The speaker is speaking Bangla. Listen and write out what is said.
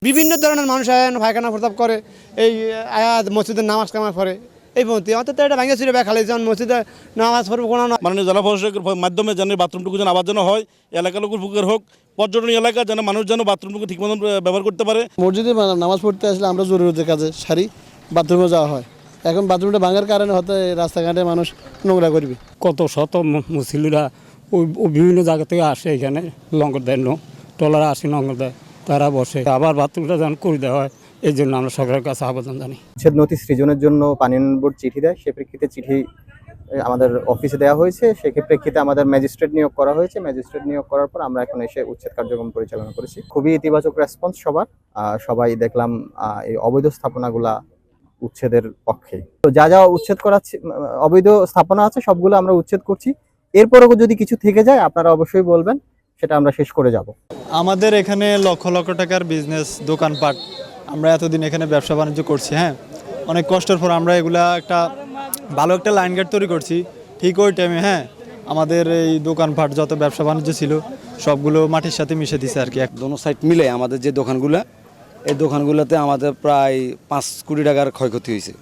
বিভিন্ন ধরনের মানুষ পায়খানা প্রস্রাব করে এই মসজিদের নামাজ কামাজ পড়ে এই পর্যন্ত অন্তত এটা ভেঙে ছিল খালি যখন মসজিদে নামাজ পড়বো কোনো না মাননীয় জেলা প্রশাসকের মাধ্যমে যেন বাথরুমটুকু যেন আবার যেন হয়, এলাকার লোকের উপকার হোক, পর্যটন এলাকা যেন মানুষ যেন বাথরুমটুকু ঠিক মতন ব্যবহার করতে পারে। মসজিদে নামাজ পড়তে আসলে আমরা জরুরতের কাজে সারি বাথরুমে যাওয়া হয়, এখন বাথরুমটা ভাঙার কারণে হয়তো রাস্তাঘাটে মানুষ নোংরা করবে। কত শত মুসলিরা ওই বিভিন্ন জায়গা থেকে আসে, এখানে লঙ্গর দেয়, ট্রলার আসে লঙ্গর দেয়, তারা বসে আবার বাথরুমটা যেন করে দেওয়া হয়, এই জন্য আমরা সরকারের কাছে আবেদন জানি। উচ্ছেদ নথি সৃজনের জন্য পানি উন্নয়ন বোর্ড চিঠি দেয়, সে প্রেক্ষিতে চিঠি আমাদের অফিসে দেওয়া হয়েছে, সেই প্রেক্ষিতে আমাদের ম্যাজিস্ট্রেট নিয়োগ করা হয়েছে। ম্যাজিস্ট্রেট নিয়োগ করার পর আমরা এখন এসে উচ্ছেদ কার্যক্রম পরিচালনা করেছি। খুবই ইতিবাচক রেসপন্স সবার, সবাই দেখলাম এই অবৈধ স্থাপনাগুলা উচ্ছেদের পক্ষে। তো যা যা উচ্ছেদ করা অবৈধ স্থাপনা আছে সবগুলো আমরা উচ্ছেদ করছি। এরপরও যদি কিছু থেকে যায় আপনারা অবশ্যই বলবেন, সেটা আমরা শেষ করে যাব। আমাদের এখানে লক্ষ লক্ষ টাকার বিজনেস, দোকানপাট, আমরা এতদিন এখানে ব্যবসা বাণিজ্য করছি। হ্যাঁ, অনেক কষ্টের পর আমরা এগুলা একটা ভালো একটা লাইন গেট তৈরি করছি। ঠিক ওই টাইমে হ্যাঁ আমাদের এই দোকানপাট যত ব্যবসা বাণিজ্য ছিল সবগুলো মাটির সাথে মিশে দিছে আর কি। দোনো সাইড মিলে আমাদের যে দোকানগুলো, এই দোকানগুলোতে আমাদের প্রায় 5 কোটি টাকার ক্ষয়ক্ষতি হয়েছে।